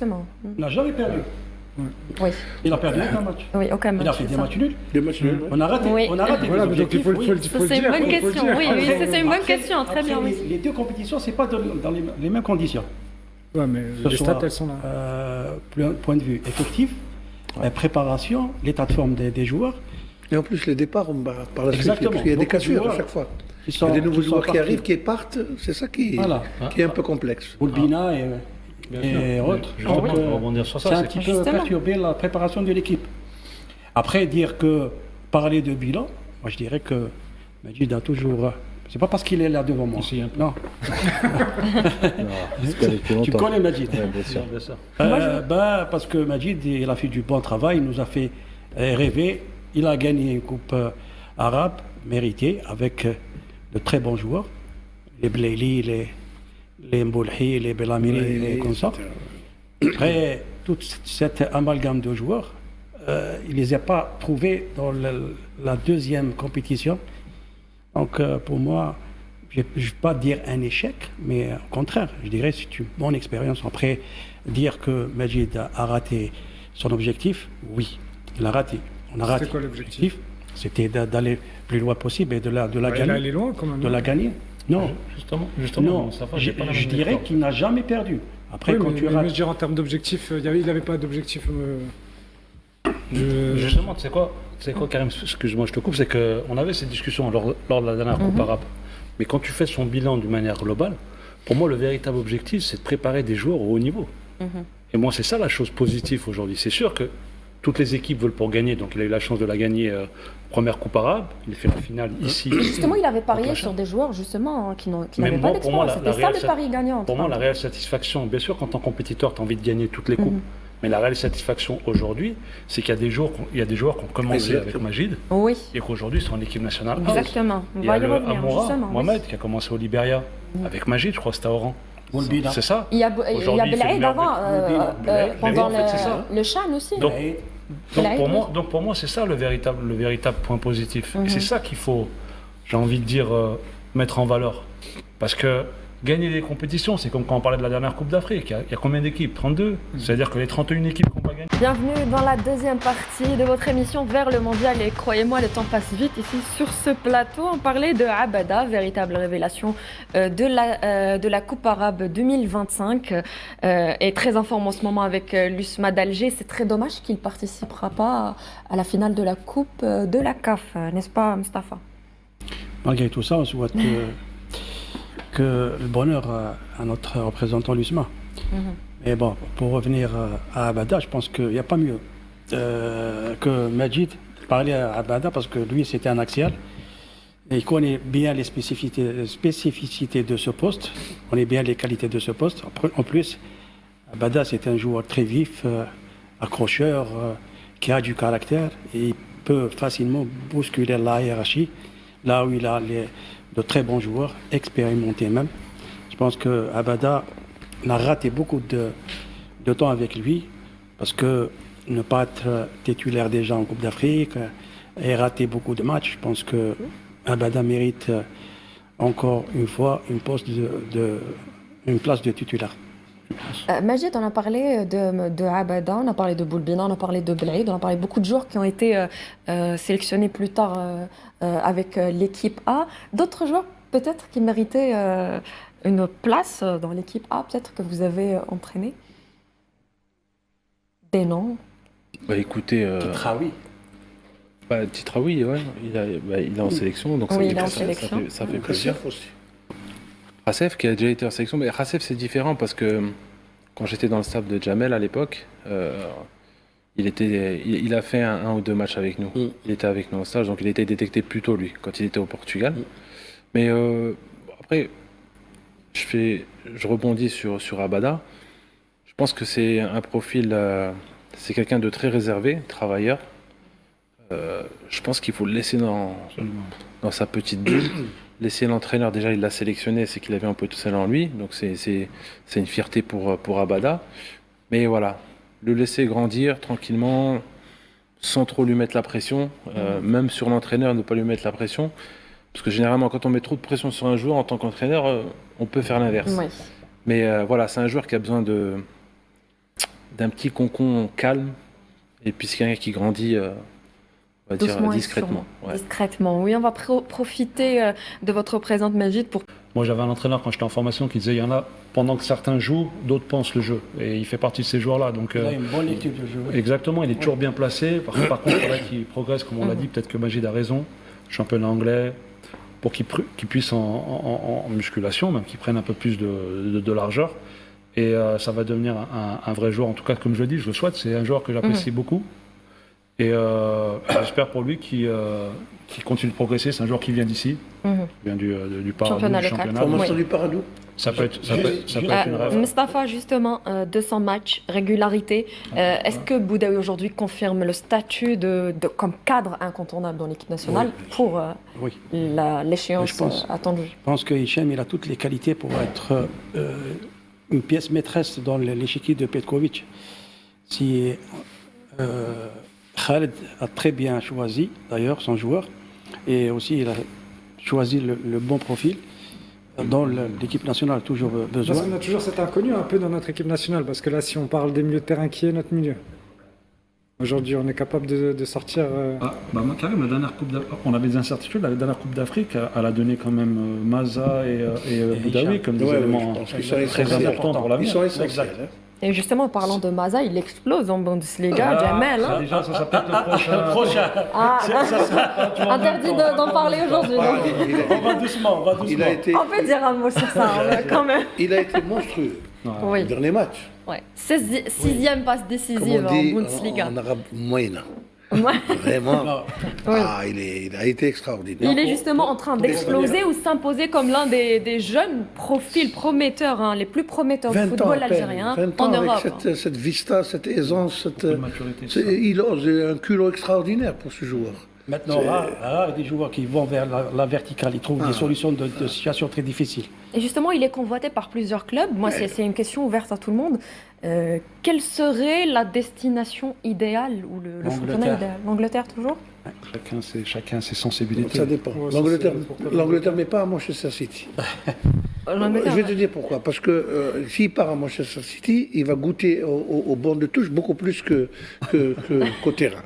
justement. Il n'a jamais perdu. Oui. Il a perdu aucun match. Oui, aucun match. Il a fait des c'est ça. matchs nuls. Des matchs nuls. On a raté, Oui. on a raté Voilà, des donc il objectifs. faut le Ça, dire. c'est une bonne faut le question. dire. Oui, oui, ça, c'est une bonne Après- question, très après, bien. Oui. les deux compétitions, c'est pas dans les mêmes conditions. Ouais, mais Que les ce stats, soit, elles sont là. point de vue effectif, préparation, l'état de forme des joueurs. Et en plus, les départs, par la suite, Exactement. parce qu'il y a des Beaucoup de cassures à joueurs chaque fois. qui Il y a des nouveaux qui sont joueurs qui partis. arrivent, qui partent, c'est ça qui est un peu complexe. Boulbina et autres. Justement, Donc, pour rebondir sur ça, c'est un c'est petit que- peu Justement. perturbé la préparation de l'équipe. Après, parler de bilan, moi je dirais que Majid a toujours. C'est pas parce qu'il est là devant moi. Ici, un peu. Non. C'est pas depuis Tu longtemps. connais Majid. Ouais, bien sûr. Bien sûr. Parce que Majid, il a fait du bon travail, il nous a fait rêver. Il a gagné une coupe arabe méritée avec de très bons joueurs. Les Blaili, les Mboulhi, les Belamiri, les consorts. Après, toute cette amalgame de joueurs, il ne les a pas trouvés dans la deuxième compétition. Donc pour moi, je ne vais pas dire un échec, mais au contraire, je dirais que c'est une bonne expérience. Après, dire que Majid a raté son objectif, oui, il a raté. On a raté. C'était quoi l'objectif? C'était d'aller plus loin possible et de la Il est gagner. allé loin quand même. De la gagner. Non, Justement, non. Moustapha, Je j'ai pas la je même dirais lecture. qu'il n'a jamais perdu. Après, Oui, quand mais, tu mais rates. je dirais en termes d'objectifs, il n'avait pas d'objectif. Justement, tu sais quoi, Karim, excuse-moi, je te coupe, c'est qu'on avait cette discussion lors de la dernière Coupe arabe. Mais quand tu fais son bilan d'une manière globale, pour moi, le véritable objectif, c'est de préparer des joueurs au haut niveau. Et moi, c'est ça la chose positive aujourd'hui. C'est sûr que toutes les équipes veulent pour gagner, donc il a eu la chance de la gagner première Coupe arabe, il fait la finale ici. Justement, il avait parié Contre la sur des joueurs justement qui Mais n'avaient moi, pas pour moi, d'expérience. la C'était ça réelle le pari gagnant. Pour moi, la réelle satisfaction, bien sûr, quand tant compétiteur, tu as envie de gagner toutes les coupes. Mais la réelle satisfaction aujourd'hui, c'est qu'il y a des joueurs qui ont commencé avec Majid Oui, et qu'aujourd'hui sont en équipe nationale. exactement. On Il y va a y le revenir Amoura, justement. oui. Mohamed, qui a commencé au Libéria avec Majid, je crois que c'était à Oran. Boulbina. C'est ça. Il y a Aujourd'hui, il fait Belaïd le avant, meilleur pendant en fait, c'est ça. le Chan aussi. Donc, Belaïd, donc pour moi, c'est ça le véritable point positif. Et c'est ça qu'il faut, j'ai envie de dire, mettre en valeur. Parce que gagner des compétitions, c'est comme quand on parlait de la dernière Coupe d'Afrique. Il y a combien d'équipes? 32. C'est-à-dire que les 31 équipes qui n'ont pas gagné. Bienvenue dans la deuxième partie de votre émission Vers le Mondial. Et croyez-moi, le temps passe vite ici sur ce plateau. On parlait de Abada, véritable révélation de la Coupe arabe 2025. Et très en forme en ce moment avec l'USMA d'Alger. C'est très dommage qu'il ne participera pas à la finale de la Coupe de la CAF, n'est-ce pas, Mustapha? Malgré tout ça, on souhaite que le bonheur à notre représentant l'USMA. Mais bon, pour revenir à Abada, je pense qu'il n'y a pas mieux que Majid parler à Abada parce que lui, c'était un axial. Et il connaît bien les spécificités de ce poste, on connaît bien les qualités de ce poste. En plus, Abada, c'est un joueur très vif, accrocheur, qui a du caractère et il peut facilement bousculer la hiérarchie, là où il a de très bons joueurs, expérimentés même. Je pense que Abada a raté beaucoup de temps avec lui, parce que ne pas être titulaire déjà en Coupe d'Afrique et rater beaucoup de matchs, je pense que Abada mérite encore une fois une place de titulaire. Majid, on a parlé de Abada, on a parlé de Boulbina, on a parlé de Belaïd, on a parlé de beaucoup de joueurs qui ont été sélectionnés plus tard avec l'équipe A. D'autres joueurs peut-être qui méritaient une place dans l'équipe A, peut-être que vous avez entraîné? Des noms? Bah écoutez, Titraoui. Titraoui, ouais, il est en sélection, donc Oui, ça, il est en ça sélection. ça fait plaisir. Cassif aussi. Racef qui a déjà été en sélection, mais Racef c'est différent parce que quand j'étais dans le staff de Jamel à l'époque, il a fait un ou deux matchs avec nous. Il était avec nous en stage, donc il a été détecté plus tôt lui, quand il était au Portugal. Mais après, je rebondis sur Abada. Je pense que c'est un profil, c'est quelqu'un de très réservé, travailleur. Je pense qu'il faut le laisser dans sa petite bulle. Laisser l'entraîneur, déjà il l'a sélectionné, c'est qu'il avait un peu tout ça en lui, donc c'est une fierté pour Abada. Mais voilà, le laisser grandir tranquillement, sans trop lui mettre la pression, même sur l'entraîneur, ne pas lui mettre la pression. Parce que généralement, quand on met trop de pression sur un joueur en tant qu'entraîneur, on peut faire l'inverse. Oui. Mais voilà, c'est un joueur qui a besoin d'un petit concon calme, et puis c'est quelqu'un qui grandit, on va dire, Doucement et discrètement. sûrement. Discrètement, oui, on va profiter de votre présence, Majid, pour... Moi, j'avais un entraîneur quand j'étais en formation qui disait il y en a, pendant que certains jouent, d'autres pensent le jeu. Et il fait partie de ces joueurs-là. Donc, Il a une bonne équipe de jeu. exactement, il est toujours bien placé. Par contre, il faudrait qu'il progresse, comme on l'a dit. Peut-être que Majid a raison. Championnat anglais, pour qu'il puisse en musculation, même qu'il prenne un peu plus de largeur. Et ça va devenir un vrai joueur. En tout cas, comme je le dis, je le souhaite. C'est un joueur que j'apprécie beaucoup. Et j'espère pour lui qu'il continue de progresser. C'est un joueur qui vient d'ici, qui vient du Paradou, Championnat du local. championnat. Formation du Paradou. Ça peut être une rêve. Mustafa, justement, 200 matchs, régularité. Est-ce que Boudaoui aujourd'hui confirme le statut comme cadre incontournable dans l'équipe nationale pour Oui. l'échéance Je pense. attendue? Je pense que Hichem, il a toutes les qualités pour être une pièce maîtresse dans l'échiquier de Petkovic. Si Khaled a très bien choisi, d'ailleurs, son joueur, et aussi il a choisi le bon profil, dont l'équipe nationale a toujours besoin. Parce qu'on a toujours cet inconnu un peu dans notre équipe nationale, parce que là, si on parle des milieux de terrain, qui est notre milieu? Aujourd'hui, on est capable de sortir... Karim, la dernière coupe on avait des incertitudes. La dernière Coupe d'Afrique, elle a donné quand même Maza et Boudaoui comme des éléments très importants pour l'avenir. Ils sont essentiels. hein. Et justement, en parlant de Maza, il explose en Bundesliga, Jamel. Hein. Déjà, ça s'appelle le prochain. Interdit d'en parler aujourd'hui. On va doucement. Il a été, On peut dire un mot sur ça, quand même. il a été monstrueux. Oui. Le dernier match. Ouais. Sixième passe Comme décisive on en dit Bundesliga. en arabe moyenne. Ouais. Vraiment. Oui. Il a été extraordinaire. Il est justement en train d'exploser ou s'imposer comme l'un des jeunes profils prometteurs, les plus prometteurs du 20 ans football à peine, algérien 20 en ans Europe. avec cette vista, cette aisance, maturité, il a un culot extraordinaire pour ce joueur. Maintenant, rare des joueurs qui vont vers la verticale, ils trouvent des solutions de situations très difficiles. Et justement, il est convoité par plusieurs clubs. Moi, c'est une question ouverte à tout le monde. Quelle serait la destination idéale ou le championnat idéal? L'Angleterre toujours? Chacun ses sensibilités. Ça dépend. Ouais, L'Angleterre n'est pas à Manchester City. Je vais te dire pourquoi. Parce que s'il part à Manchester City, il va goûter au banc de touche beaucoup plus qu'au terrain.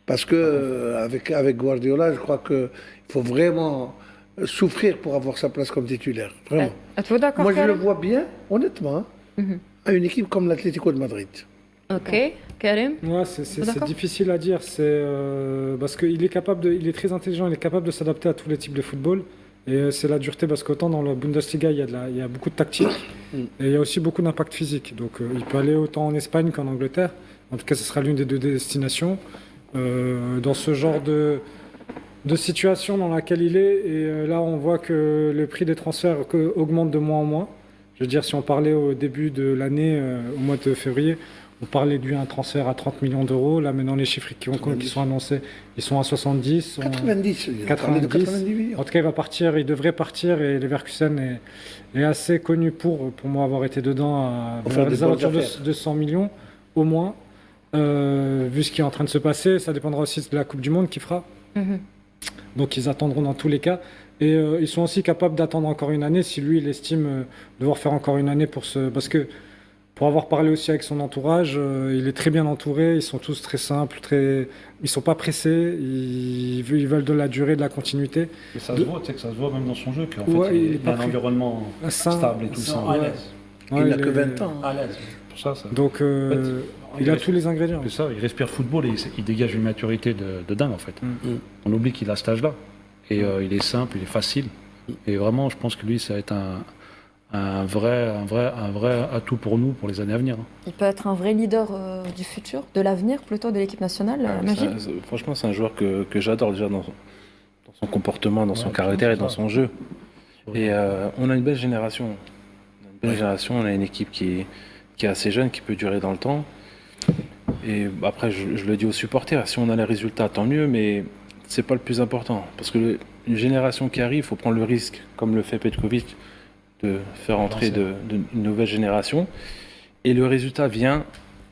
Parce que avec Guardiola, je crois qu'il faut vraiment souffrir pour avoir sa place comme titulaire. Vraiment. Êtes-vous d'accord? Moi, je le vois bien, honnêtement, à une équipe comme l'Atlético de Madrid. Ok, Karim? Ouais, c'est difficile à dire. Parce qu'il est il est très intelligent, il est capable de s'adapter à tous les types de football. Et c'est la dureté parce qu'autant dans la Bundesliga, il y a beaucoup de tactique et il y a aussi beaucoup d'impact physique. Donc il peut aller autant en Espagne qu'en Angleterre. En tout cas, ce sera l'une des deux destinations. Dans ce genre de situation dans laquelle il est. Et là, on voit que le prix des transferts augmente de moins en moins. Je veux dire, si on parlait au début de l'année, au mois de février, on parlait d'un transfert à 30 millions d'euros. Là, maintenant, les chiffres qui sont annoncés, ils sont à 70. 90. 90. En tout cas, il devrait partir. Et Leverkusen est assez connu pour moi, avoir été dedans à des alentours de 100 millions, au moins. Vu ce qui est en train de se passer, ça dépendra aussi de la Coupe du Monde qu'il fera. Donc ils attendront dans tous les cas. Et ils sont aussi capables d'attendre encore une année si lui il estime devoir faire encore une année parce que pour avoir parlé aussi avec son entourage, il est très bien entouré, ils sont tous très simples, ils sont pas pressés, ils veulent de la durée, de la continuité. Et ça se voit, tu sais que ça se voit même dans son jeu, qu'en fait il a un environnement stable et tout ça. Il n'a que 20 ans. À l'aise. Donc il a tous les ingrédients. C'est ça, il respire football et il dégage une maturité de dingue en fait. On oublie qu'il a cet âge-là. Et il est simple, il est facile. Et vraiment, je pense que lui, ça va être un vrai atout pour nous pour les années à venir. Il peut être un vrai leader du futur, de l'avenir plutôt de l'équipe nationale, Majid. Franchement, c'est un joueur que j'adore déjà dans son comportement, dans son caractère et dans son jeu. Et on a une belle génération. On a une équipe qui est assez jeune, qui peut durer dans le temps. Et après, je le dis aux supporters, si on a les résultats, tant mieux, mais c'est pas le plus important. Parce que une génération qui arrive, il faut prendre le risque, comme le fait Petkovic, de faire entrer une nouvelle génération. Et le résultat vient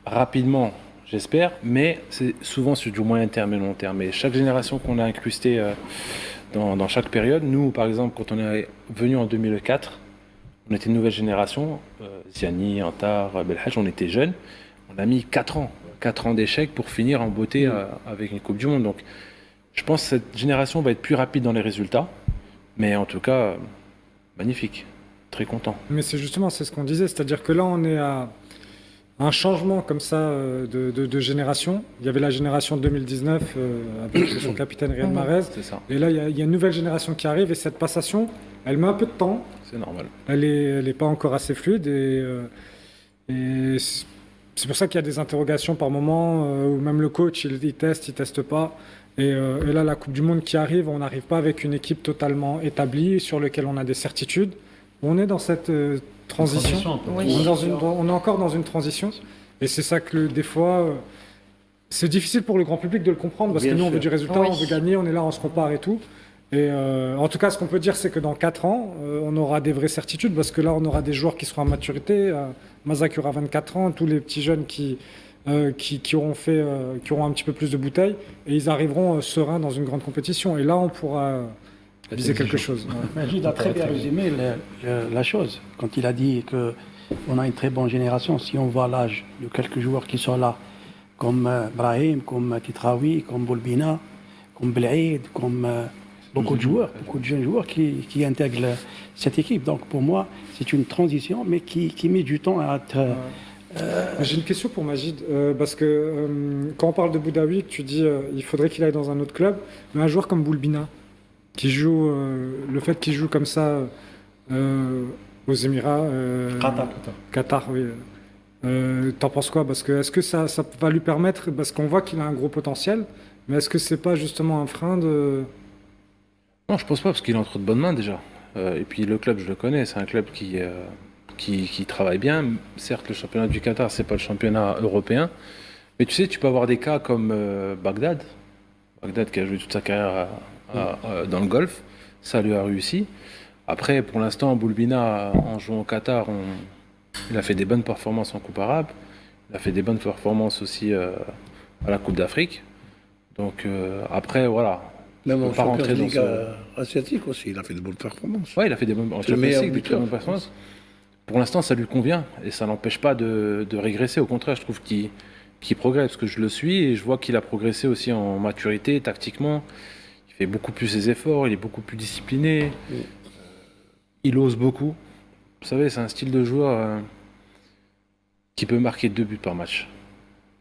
rapidement, j'espère, mais c'est souvent sur du moyen terme et long terme. Et chaque génération qu'on a incrustée dans chaque période, nous, par exemple, quand on est venu en 2004, on était une nouvelle génération, Ziani, Antar, Belhaj, on était jeunes. on a mis 4 ans. 4 ans d'échecs pour finir en beauté avec une Coupe du Monde. Donc, je pense que cette génération va être plus rapide dans les résultats. Mais en tout cas, magnifique. Très content. Mais c'est ce qu'on disait. C'est-à-dire que là, on est à un changement comme ça de génération. Il y avait la génération 2019 avec son capitaine Riyad Mahrez. C'est ça. Et là, il y a une nouvelle génération qui arrive. Et cette passation, elle met un peu de temps. C'est normal. Elle est pas encore assez fluide. Et c'est pour ça qu'il y a des interrogations par moment, où même le coach, il teste pas. Et là, la Coupe du Monde qui arrive, on n'arrive pas avec une équipe totalement établie, sur laquelle on a des certitudes. On est dans cette transition. On est encore dans une transition. Et c'est ça que des fois, c'est difficile pour le grand public de le comprendre, parce que nous, on veut du résultat, on veut gagner, on est là, on se compare et tout. Et en tout cas, ce qu'on peut dire, c'est que dans 4 ans, on aura des vraies certitudes, parce que là, on aura des joueurs qui seront à maturité. Mazak aura 24 ans, tous les petits jeunes qui auront un petit peu plus de bouteilles, et ils arriveront sereins dans une grande compétition. Et là, on pourra viser quelque chose. Majid a très bien résumé la chose quand il a dit qu'on a une très bonne génération. Si on voit l'âge de quelques joueurs qui sont là, comme Brahim, comme Titraoui, comme Boulbina, comme Belaïd, comme beaucoup de joueurs, beaucoup de jeunes joueurs qui intègrent cette équipe. Donc pour moi, c'est une transition, mais qui met du temps à être... J'ai une question pour Majid, parce que quand on parle de Boudaoui, tu dis il faudrait qu'il aille dans un autre club, mais un joueur comme Boulbina, qui joue, le fait qu'il joue comme ça aux Émirats, Qatar, oui. T'en penses quoi? Parce que est-ce que ça va lui permettre, parce qu'on voit qu'il a un gros potentiel, mais est-ce que c'est pas justement un frein de... Non, je pense pas, parce qu'il est entre de bonnes mains déjà. Et puis le club, je le connais, c'est un club qui travaille bien. Certes, le championnat du Qatar, c'est pas le championnat européen, mais tu sais, tu peux avoir des cas comme Bagdad qui a joué toute sa carrière dans le golf, ça lui a réussi. Après, pour l'instant, Boulbina, en jouant au Qatar, il a fait des bonnes performances en Coupe arabe, il a fait des bonnes performances aussi à la Coupe d'Afrique. Donc après, voilà. Même en championnat de Ligue asiatique aussi, il a fait de bonnes performances. Oui, il a fait des bonnes performances. Pour l'instant, ça lui convient et ça n'empêche pas de régresser. Au contraire, je trouve qu'il progresse, parce que je le suis et je vois qu'il a progressé aussi en maturité, tactiquement. Il fait beaucoup plus ses efforts, il est beaucoup plus discipliné. Il ose beaucoup. Vous savez, c'est un style de joueur qui peut marquer 2 buts par match.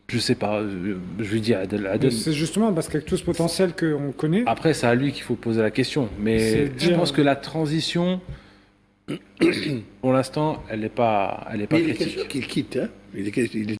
Je sais pas, je lui dis Adel. C'est justement parce qu'avec tout ce potentiel qu'on connaît... Après, c'est à lui qu'il faut poser la question. Mais je pense que la transition, pour l'instant, elle n'est pas critique. Il est question qu'il quitte. Hein. Il est